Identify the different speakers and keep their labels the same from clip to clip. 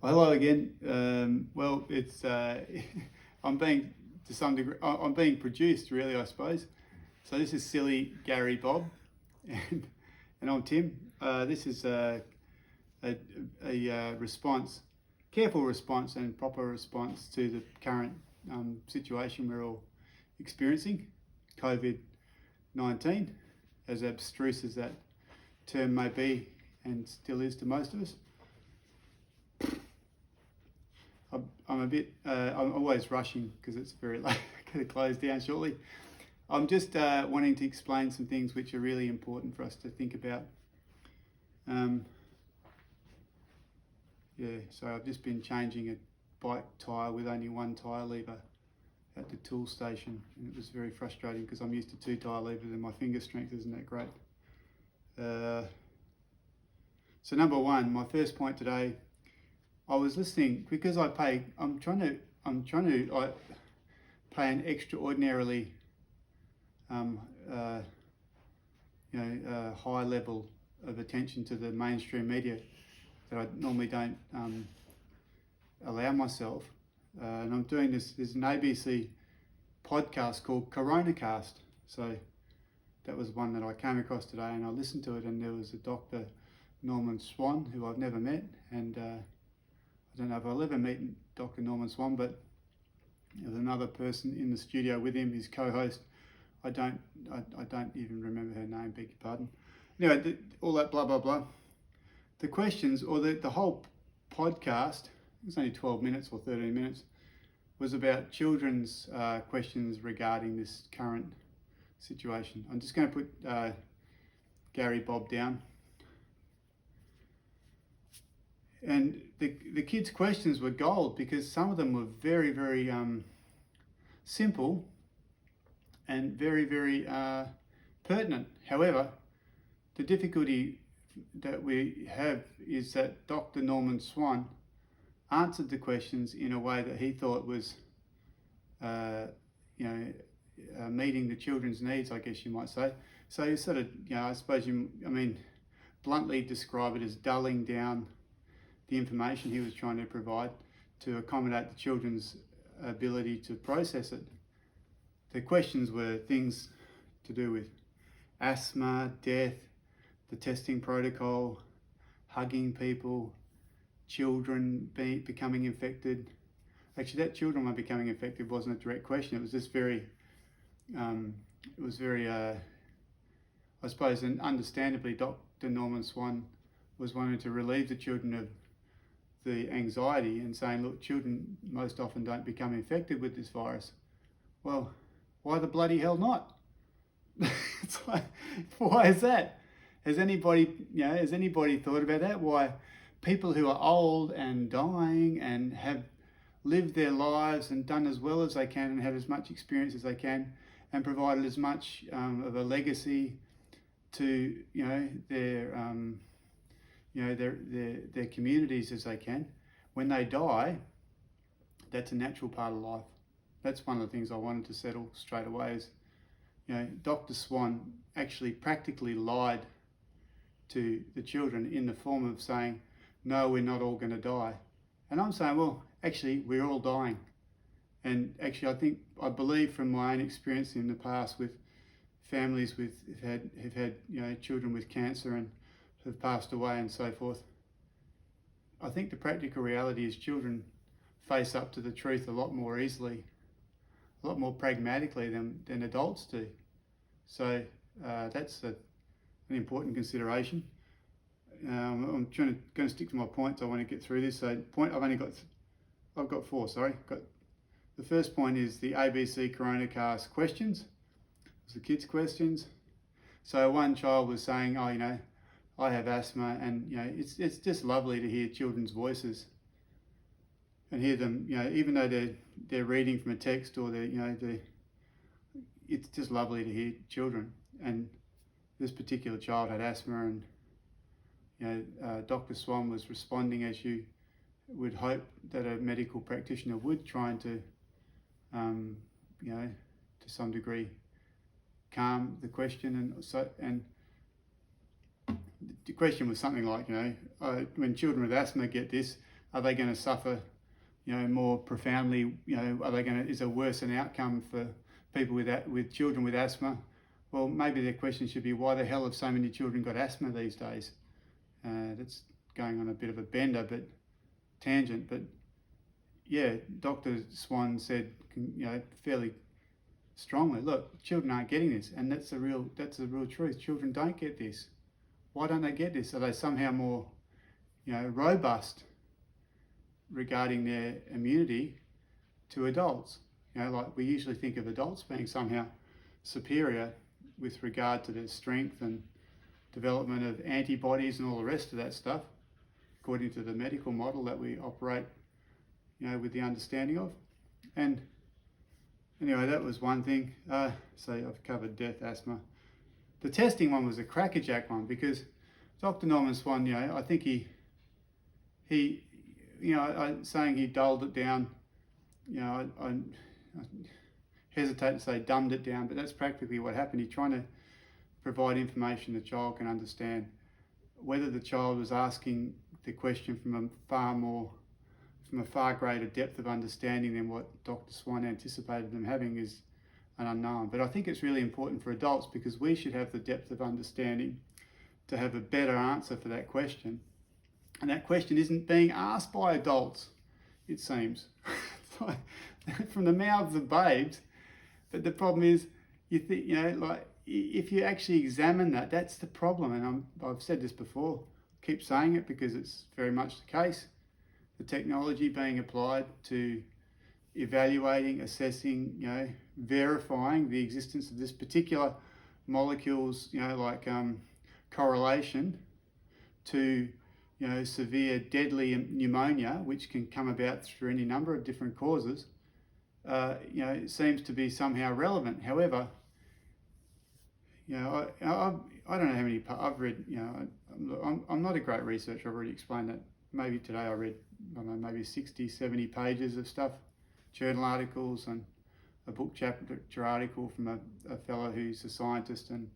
Speaker 1: Hello again. Well, it's I'm being to some degree I'm being produced, really, I suppose. So this is silly Gary Bob, and I'm Tim. This is a response, careful response, and proper response to the current situation we're all experiencing, COVID-19, as abstruse as that term may be, and still is to most of us. I'm a bit, I'm always rushing because it's very late. I'm going to close down shortly. I'm just wanting to explain some things which are really important for us to think about. So I've just been changing a bike tyre with only one tyre lever at the tool station, and it was very frustrating because I'm used to two tyre levers and my finger strength isn't that great. So number one, my first point today, I was listening because I'm trying to pay an extraordinarily high level of attention to the mainstream media that I normally don't allow myself. And I'm doing this. There's an ABC podcast called Coronacast. So that was one that I came across today, and I listened to it. And there was a Dr. Norman Swan, who I've never met, and I don't know if I'll ever meet Dr. Norman Swan, but there was another person in the studio with him, his co-host. I don't even remember her name, beg your pardon. Anyway, all that blah, blah, blah. The questions, or the whole podcast, it was only 12 minutes or 13 minutes, was about children's questions regarding this current situation. I'm just going to put Gary Bob down. And the kids' questions were gold because some of them were very, very simple and very, very pertinent. However, the difficulty that we have is that Dr. Norman Swan answered the questions in a way that he thought was, meeting the children's needs, I guess you might say. So you sort of, bluntly describe it as dulling down the information he was trying to provide to accommodate the children's ability to process it. The questions were things to do with asthma, death, the testing protocol, hugging people, children becoming infected. Actually, that children were becoming infected wasn't a direct question. It was just very, I suppose, and understandably, Dr. Norman Swan was wanting to relieve the children of the anxiety and saying, look, children most often don't become infected with this virus. Well, why the bloody hell not? It's like, why is that? Has anybody thought about that? Why people who are old and dying and have lived their lives and done as well as they can and have as much experience as they can and provided as much of a legacy to their communities as they can, when they die, that's a natural part of life. That's one of the things I wanted to settle straight away is, Dr. Swan actually practically lied to the children in the form of saying, no, we're not all going to die. And I'm saying, well, actually, we're all dying. And actually, I believe from my own experience in the past with families who've had children with cancer and have passed away and so forth, I think the practical reality is children face up to the truth a lot more easily, a lot more pragmatically than adults do. So that's an important consideration. I'm going to stick to my points. I want to get through this. So I've got four. Sorry. The first point is the ABC Coronacast questions. It's the kids' questions. So one child was saying, I have asthma, and it's just lovely to hear children's voices and hear them, even though they're reading from a text or it's just lovely to hear children. And this particular child had asthma, and Dr. Swan was responding as you would hope that a medical practitioner would, trying to, to some degree, calm the question, and the question was something like, when children with asthma get this, Are they going to suffer, more profoundly? Is there worse an outcome for people with children with asthma? Well, maybe their question should be, why the hell have so many children got asthma these days? That's going on a bit of a tangent, but yeah, Dr. Swan said, fairly strongly, look, children aren't getting this, and that's the real truth. Children don't get this. Why don't they get this? Are they somehow more, robust regarding their immunity to adults? Like we usually think of adults being somehow superior with regard to their strength and development of antibodies and all the rest of that stuff, according to the medical model that we operate, with the understanding of. And anyway, that was one thing. So I've covered death, asthma. The testing one was a crackerjack one, because Dr. Norman Swan, I think he saying he dulled it down, I hesitate to say dumbed it down, but that's practically what happened. He's trying to provide information the child can understand. Whether the child was asking the question from a far greater depth of understanding than what Dr. Swan anticipated them having is an unknown. But I think it's really important for adults, because we should have the depth of understanding to have a better answer for that question. And that question isn't being asked by adults, it seems, from the mouths of babes. But the problem is, if you actually examine that, that's the problem. And I've said this before, keep saying it because it's very much the case. The technology being applied to evaluating, assessing, verifying the existence of this particular molecule's, correlation to, severe deadly pneumonia, which can come about through any number of different causes, it seems to be somehow relevant. However, I don't know how many I've read. I'm not a great researcher. I've already explained that. Maybe today I read, maybe 60, 70 pages of stuff, journal articles and a book chapter article from a fellow who's a scientist and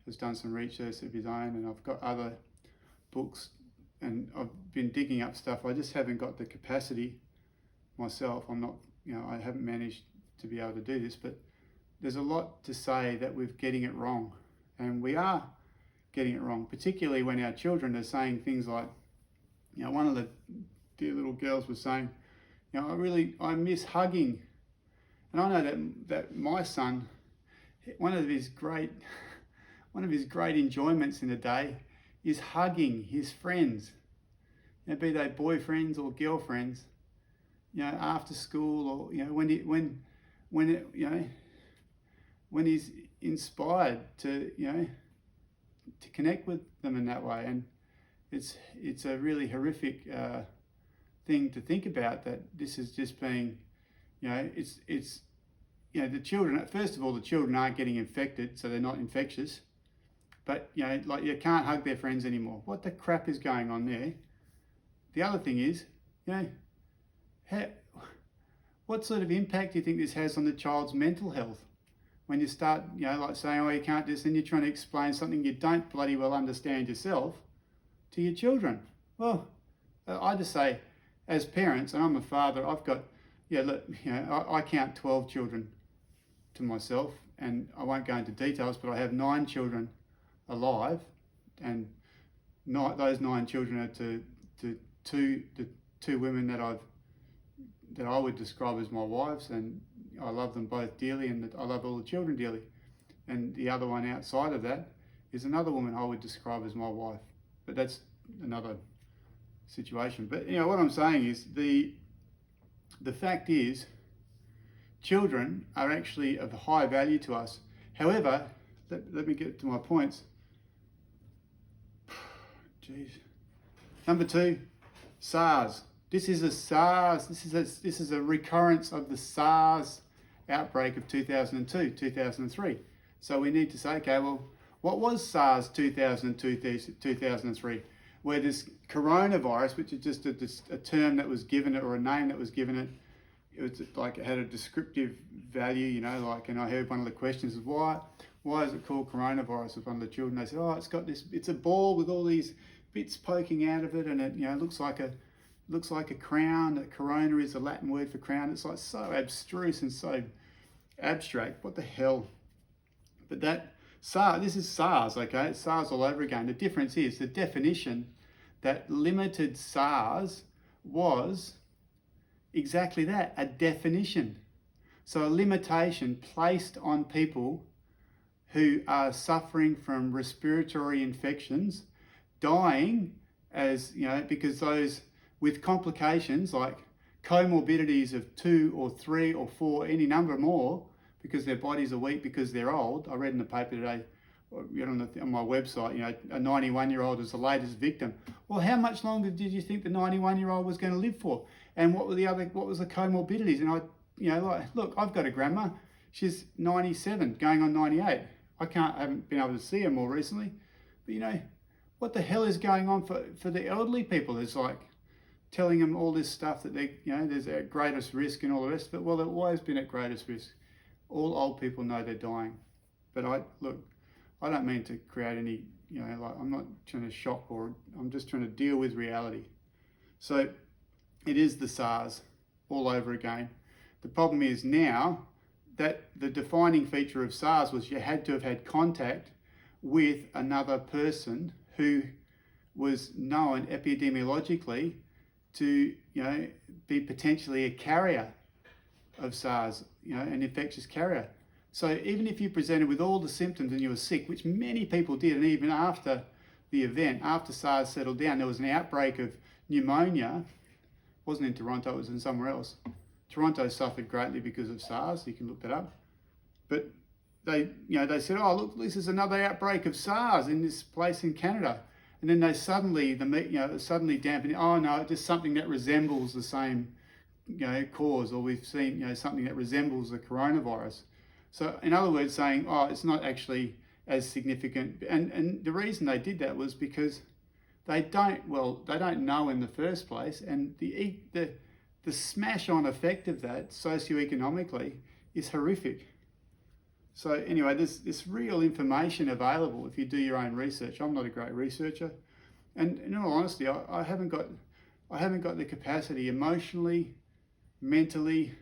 Speaker 1: has done some research of his own. And I've got other books, and I've been digging up stuff. I just haven't got the capacity myself. I'm not, I haven't managed to be able to do this, but there's a lot to say that we're getting it wrong. And we are getting it wrong, particularly when our children are saying things like, one of the dear little girls was saying, I miss hugging. And I know that my son, one of his great enjoyments in the day is hugging his friends, be they boyfriends or girlfriends, after school, or when he's inspired to connect with them in that way. And it's a really horrific thing to think about, that this is just being, the children, first of all, the children aren't getting infected, so they're not infectious. But, you can't hug their friends anymore. What the crap is going on there? The other thing is, what sort of impact do you think this has on the child's mental health? When you start, saying, you can't do this, and you're trying to explain something you don't bloody well understand yourself to your children. Well, I just say, as parents, and I'm a father, I've got, I count 12 children to myself, and I won't go into details, but I have 9 children alive, and those 9 children are to the two women that I would describe as my wives, and I love them both dearly, and I love all the children dearly. And the other one outside of that is another woman I would describe as my wife, but that's another situation. But what I'm saying is the fact is, children are actually of high value to us. However, let me get to my points. Jeez. Number 2, SARS. This is a SARS. This is a recurrence of the SARS outbreak of 2002, 2003. So we need to say, okay, well, what was SARS 2002, 2003? Where this coronavirus, which is just a term that was given it, or a name that was given it, it was like it had a descriptive value, and I heard one of the questions is why is it called coronavirus? With one of the children, they said, it's a ball with all these bits poking out of it, and it looks like looks like a crown. A corona is a Latin word for crown. It's like so abstruse and so abstract. What the hell? But that SARS, this is SARS, okay? It's SARS all over again. The difference is the definition that limited SARS was exactly that, a definition. So a limitation placed on people who are suffering from respiratory infections, dying as, because those with complications like comorbidities of 2 or 3 or 4, any number more, because their bodies are weak because they're old. I read in the paper today, on my website, a 91-year-old is the latest victim. Well, how much longer did you think the 91-year-old was going to live for? And what was the comorbidities? And look, I've got a grandma. She's 97, going on 98. I haven't been able to see her more recently. But what the hell is going on for the elderly people? It's like telling them all this stuff that there's at greatest risk and all the rest of it. Well, they've always been at greatest risk. All old people know they're dying. But I don't mean to create any, I'm not trying to shock, or I'm just trying to deal with reality. So it is the SARS all over again. The problem is now that the defining feature of SARS was you had to have had contact with another person who was known epidemiologically to, be potentially a carrier of SARS, an infectious carrier. So even if you presented with all the symptoms and you were sick, which many people did, and even after the event, after SARS settled down, there was an outbreak of pneumonia. It wasn't in Toronto, it was in somewhere else. Toronto suffered greatly because of SARS, you can look that up. But they said, oh, look, this is another outbreak of SARS in this place in Canada. And then they suddenly dampen it. Oh no, it's just something that resembles the same, cause, or we've seen, something that resembles the coronavirus. So in other words, saying, oh, it's not actually as significant. And the reason they did that was because they don't know in the first place. And the smash on effect of that socioeconomically is horrific. So anyway, there's this real information available if you do your own research. I'm not a great researcher. And in all honesty, I haven't got the capacity emotionally, mentally,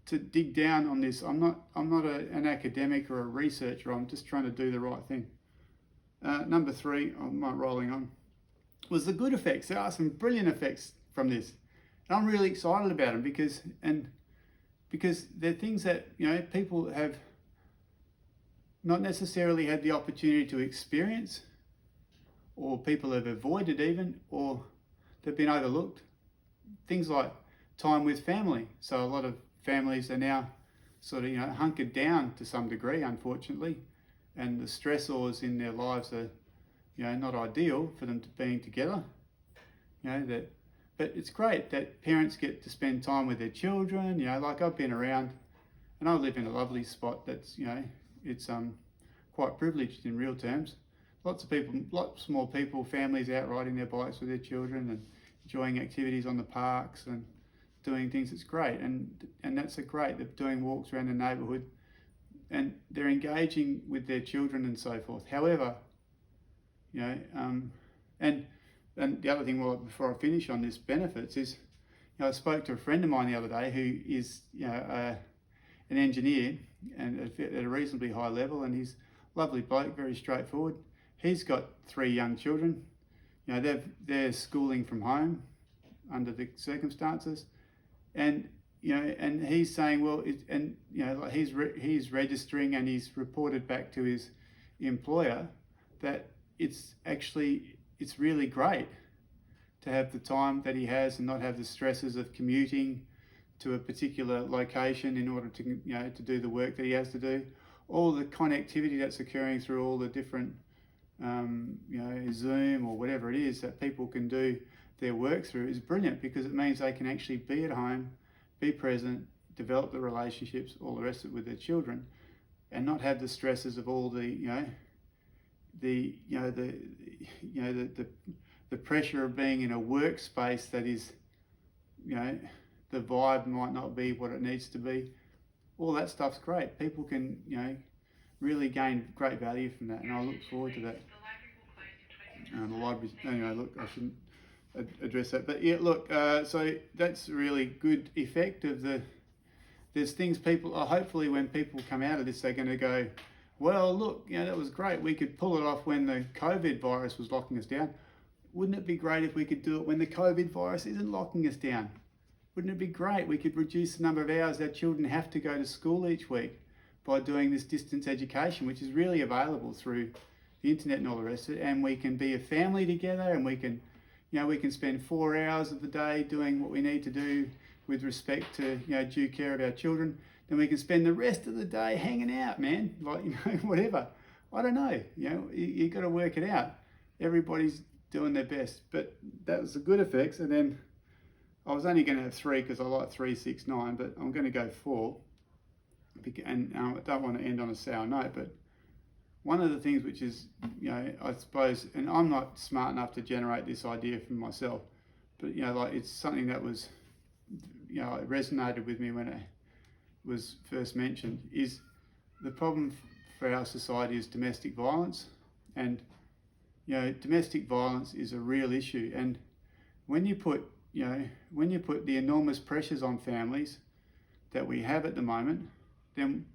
Speaker 1: to dig down on this. I'm not an academic or a researcher. I'm just trying to do the right thing. Number 3, I'm not rolling on, was the good effects. There are some brilliant effects from this. And I'm really excited about them because they're things that, people have not necessarily had the opportunity to experience, or people have avoided even, or they've been overlooked. Things like time with family. So a lot of families are now sort of, hunkered down to some degree, unfortunately, and the stressors in their lives are, not ideal for them to being together. But it's great that parents get to spend time with their children. Like I've been around, and I live in a lovely spot that's, it's quite privileged in real terms. Lots more people, families out riding their bikes with their children and enjoying activities on the parks and doing things. It's great, and that's great. They're doing walks around the neighbourhood, and they're engaging with their children and so forth. However, and the other thing, before I finish on this benefits, is, I spoke to a friend of mine the other day who is, an engineer and at a reasonably high level, and he's a lovely bloke, very straightforward. He's got 3 young children. They're schooling from home under the circumstances, and and he's saying, well, he's registering and he's reported back to his employer that it's really great to have the time that he has and not have the stresses of commuting to a particular location in order to to do the work that he has to do. All the connectivity that's occurring through all the different Zoom or whatever it is that people can do their work through is brilliant, because it means they can actually be at home, be present, develop the relationships, all the rest of it with their children, and not have the stresses of all the pressure of being in a workspace that is, the vibe might not be what it needs to be. All that stuff's great. People can, really gain great value from that, and I look forward to that. The library, anyway, look, I shouldn't. address that. But yeah, look, so that's a really good effect of there's things people, hopefully when people come out of this, they're going to go, well, look, that was great. We could pull it off when the COVID virus was locking us down. Wouldn't it be great if we could do it when the COVID virus isn't locking us down? Wouldn't it be great? We could reduce the number of hours our children have to go to school each week by doing this distance education, which is really available through the internet and all the rest of it. And we can be a family together, and we can, we can spend 4 hours of the day doing what we need to do with respect to, due care of our children. Then we can spend the rest of the day hanging out, man. Like, whatever. I don't know. You got to work it out. Everybody's doing their best. But that was the good effects. And then I was only going to have 3 because I like 3, 6, 9, but I'm going to go 4. And I don't want to end on a sour note, but one of the things which is, I suppose, and I'm not smart enough to generate this idea from myself, but, it's something that was, it resonated with me when it was first mentioned, is the problem for our society is domestic violence. And, domestic violence is a real issue. And when you put the enormous pressures on families that we have at the moment, then,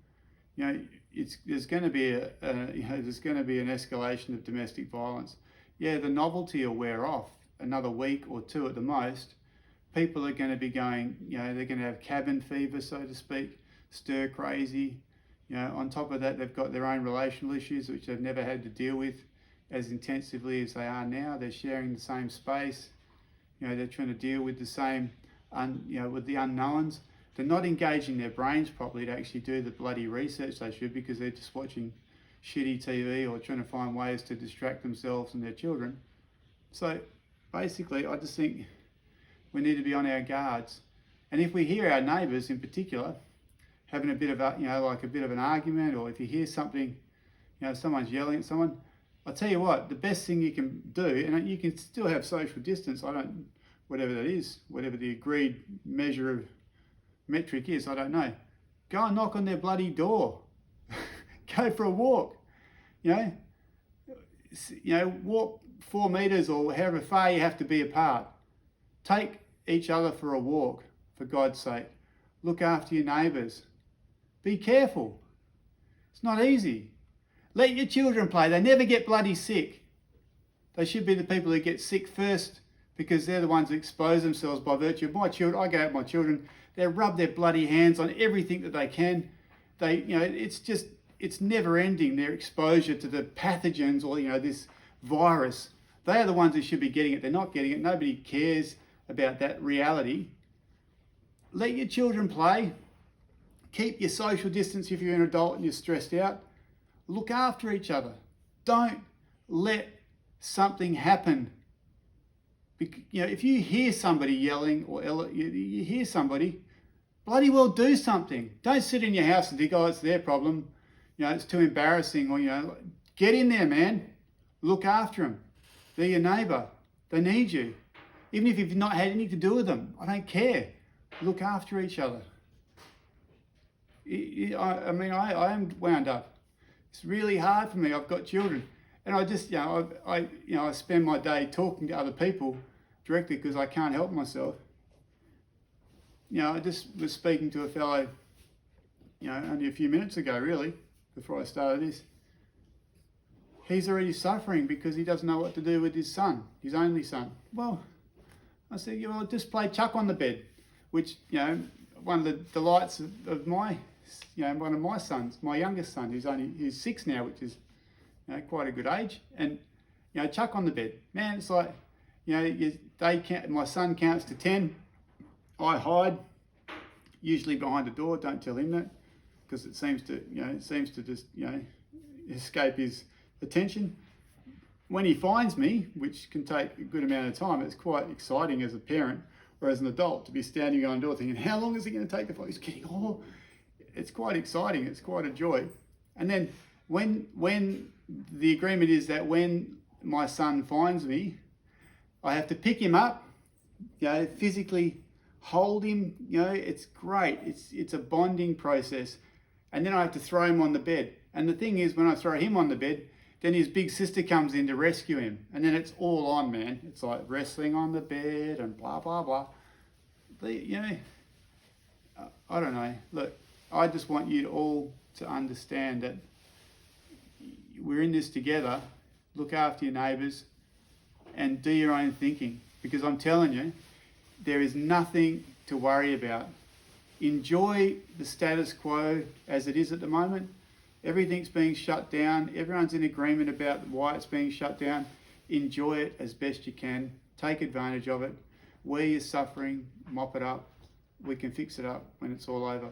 Speaker 1: there's going to be there's going to be an escalation of domestic violence. Yeah, the novelty will wear off another week or 2 at the most. People are going to be going, they're going to have cabin fever, so to speak, stir crazy. On top of that, they've got their own relational issues, which they've never had to deal with as intensively as they are now. They're sharing the same space. They're trying to deal with the same, with the unknowns. They're not engaging their brains properly to actually do the bloody research they should, because they're just watching shitty TV or trying to find ways to distract themselves and their children. So basically, I just think we need to be on our guards. And if we hear our neighbours in particular having a bit of a bit of an argument, or if you hear something, someone's yelling at someone, I'll tell you what, the best thing you can do, and you can still have social distance, whatever that is, whatever the agreed measure of metric is, I don't know. Go and knock on their bloody door. Go for a walk. Walk 4 meters or however far you have to be apart. Take each other for a walk, for God's sake. Look after your neighbours. Be careful. It's not easy. Let your children play. They never get bloody sick. They should be the people who get sick first, because they're the ones who expose themselves by virtue of my children. I go out with my children. They rub their bloody hands on everything that they can. It's never ending, their exposure to the pathogens or, this virus. They are the ones who should be getting it. They're not getting it. Nobody cares about that reality. Let your children play. Keep your social distance if you're an adult and you're stressed out. Look after each other. Don't let something happen. If you hear somebody yelling or you hear somebody, bloody well do something. Don't sit in your house and think, oh, it's their problem. It's too embarrassing. Or, get in there, man. Look after them. They're your neighbour. They need you. Even if you've not had anything to do with them, I don't care. Look after each other. I am wound up. It's really hard for me. I've got children. And I just, I spend my day talking to other people directly because I can't help myself. I just was speaking to a fellow, only a few minutes ago, really, before I started this. He's already suffering because he doesn't know what to do with his son, his only son. Well, I said, just play chuck on the bed, which, one of the delights of my, one of my sons, my youngest son, who's 6 now, which is, quite a good age. And, chuck on the bed. Man, it's like, my son counts to 10. I hide, usually behind a door. Don't tell him that, because it seems to just, escape his attention. When he finds me, which can take a good amount of time, it's quite exciting as a parent or as an adult to be standing on the door thinking, how long is it going to take before he's getting, it's quite exciting. It's quite a joy. And then when the agreement is that when my son finds me, I have to pick him up, physically hold him, it's great. It's a bonding process. And then I have to throw him on the bed. And the thing is, when I throw him on the bed, Then his big sister comes in to rescue him. And then it's all on, man. It's like wrestling on the bed and blah, blah, blah. You know, I don't know. Look, I just want you all to understand that we're in this together. Look after your neighbours and do your own thinking. Because I'm telling you, there is nothing to worry about. Enjoy the status quo as it is at the moment. Everything's being shut down. Everyone's in agreement about why it's being shut down. Enjoy it as best you can. Take advantage of it. Where you're suffering, mop it up. We can fix it up when it's all over.